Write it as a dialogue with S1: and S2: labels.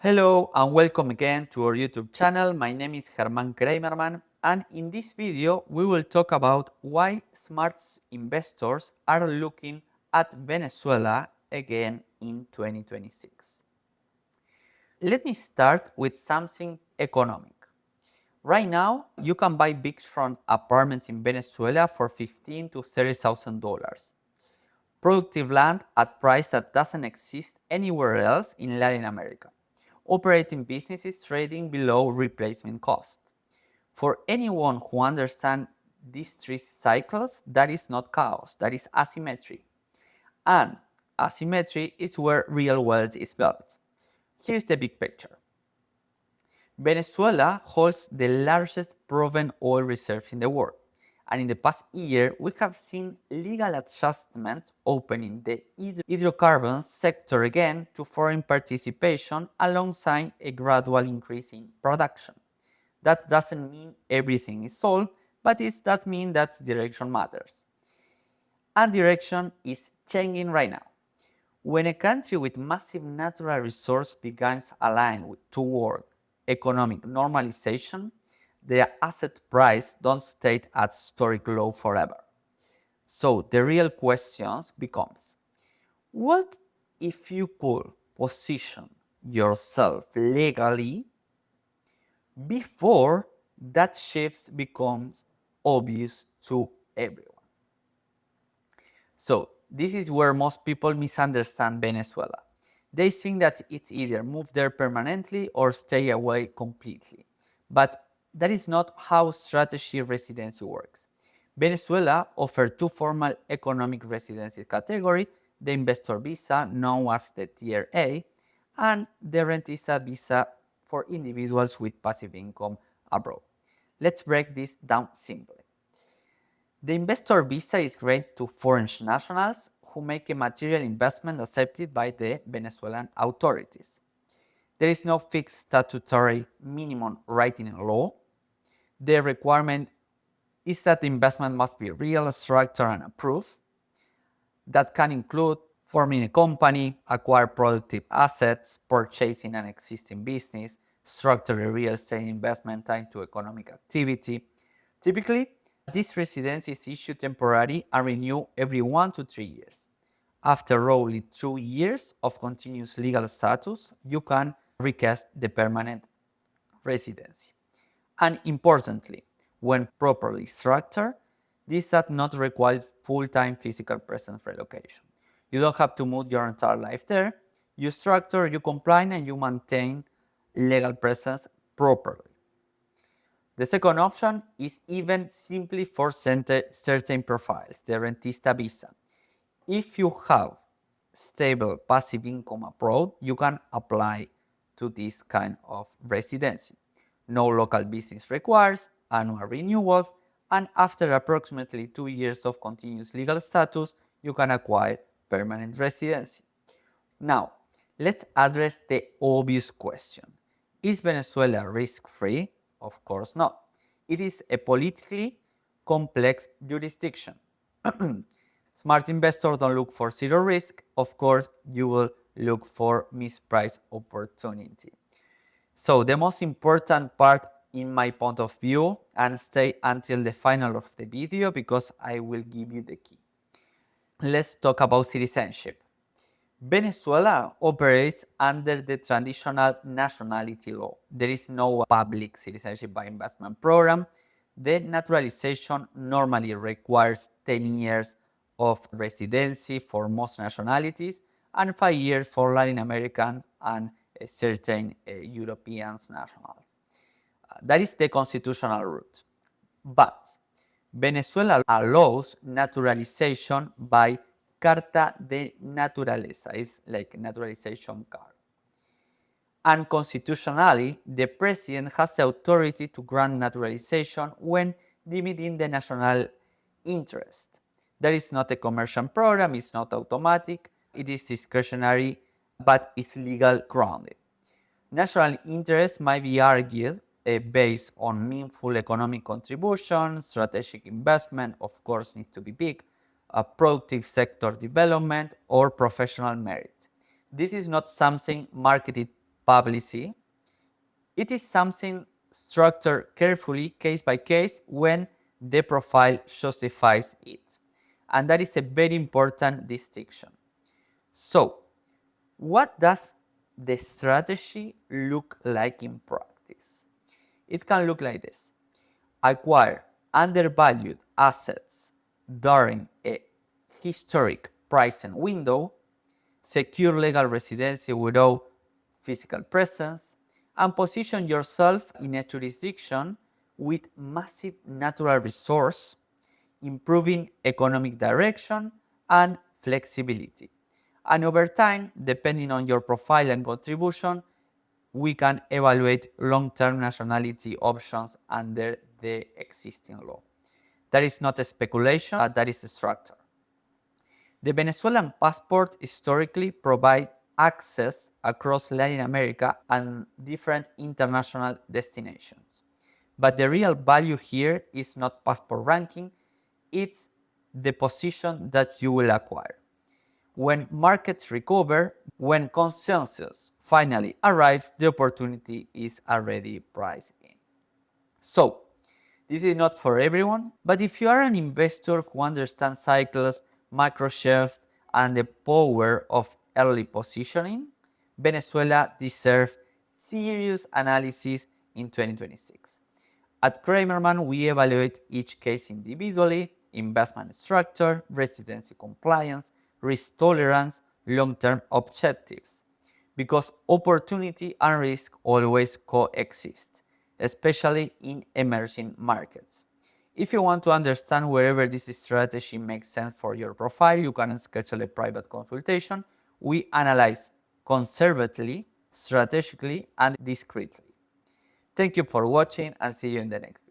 S1: Hello and welcome again to our YouTube channel. My name is Creimerman, and in this video we will talk about why smart investors are looking at Venezuela again in 2026. Let me start with something economic. Right now, you can buy beachfront apartments in Venezuela for $15,000 to $30,000. Productive land at price that doesn't exist anywhere else in Latin America. Operating businesses trading below replacement cost. For anyone who understands these three cycles, that is not chaos, that is asymmetry. And asymmetry is where real wealth is built. Here's the big picture. Venezuela holds the largest proven oil reserves in the world. And in the past year, we have seen legal adjustments opening the hydrocarbons sector again to foreign participation alongside a gradual increase in production. That doesn't mean everything is solved, but it does mean that direction matters. And direction is changing right now. When a country with massive natural resource begins aligned toward economic normalization, the asset price don't stay at historic low forever. So the real questions becomes, what if you could position yourself legally before that shift becomes obvious to everyone? So this is where most people misunderstand Venezuela. They think that it's either move there permanently or stay away completely. But that is not how strategy residency works. Venezuela offers two formal economic residency categories, the investor visa, known as the Tier A, and the rentista visa for individuals with passive income abroad. Let's break this down simply. The investor visa is granted to foreign nationals who make a material investment accepted by the Venezuelan authorities. There is no fixed statutory minimum right in law. The requirement is that the investment must be real, structured, and approved. That can include forming a company, acquire productive assets, purchasing an existing business, structure a real estate investment tied to economic activity. Typically, this residency is issued temporarily and renewed every 1 to 3 years. After roughly 2 years of continuous legal status, you can request the permanent residency. And importantly, when properly structured, this does not require full-time physical presence relocation. You don't have to move your entire life there. You structure, you comply, and you maintain legal presence properly. The second option is even simply for certain profiles, the rentista visa. If you have stable passive income abroad, you can apply to this kind of residency. No local business requires annual renewals, and after approximately 2 years of continuous legal status, you can acquire permanent residency. Now, let's address the obvious question. Is Venezuela risk-free? Of course not. It is a politically complex jurisdiction. Smart investors don't look for zero risk. Of course, you will look for mispriced opportunity. So the most important part in my point of view, and stay until the final of the video because I will give you the key. Let's talk about citizenship. Venezuela operates under the traditional nationality law. There is no public citizenship by investment program. The naturalization normally requires 10 years of residency for most nationalities and 5 years for Latin Americans and certain European nationals. That is the constitutional route. But Venezuela allows naturalization by Carta de Naturaleza, it's like a naturalization card. And constitutionally, the president has the authority to grant naturalization when deemed in the national interest. That is not a commercial program, it's not automatic, it is discretionary, but it's legal grounded. National interest might be argued based on meaningful economic contribution, strategic investment, of course, needs to be big, productive sector development, or professional merit. This is not something marketed publicity. It is something structured carefully, case by case, when the profile justifies it. And that is a very important distinction. So, what does the strategy look like in practice? It can look like this. Acquire undervalued assets during a historic pricing window, secure legal residency without physical presence, and position yourself in a jurisdiction with massive natural resource, improving economic direction and flexibility. And over time, depending on your profile and contribution, we can evaluate long-term nationality options under the existing law. That is not a speculation, that is a structure. The Venezuelan passport historically provides access across Latin America and different international destinations. But the real value here is not passport ranking, it's the position that you will acquire. When markets recover, when consensus finally arrives, the opportunity is already priced in. So, this is not for everyone, but if you are an investor who understands cycles, macro shifts, and the power of early positioning, Venezuela deserves serious analysis in 2026. At Creimerman, we evaluate each case individually: investment structure, residency compliance, risk tolerance, long-term objectives, because opportunity and risk always coexist, especially in emerging markets. If you want to understand wherever this strategy makes sense for your profile, you can schedule a private consultation. We analyze conservatively, strategically, and discreetly. Thank you for watching and see you in the next.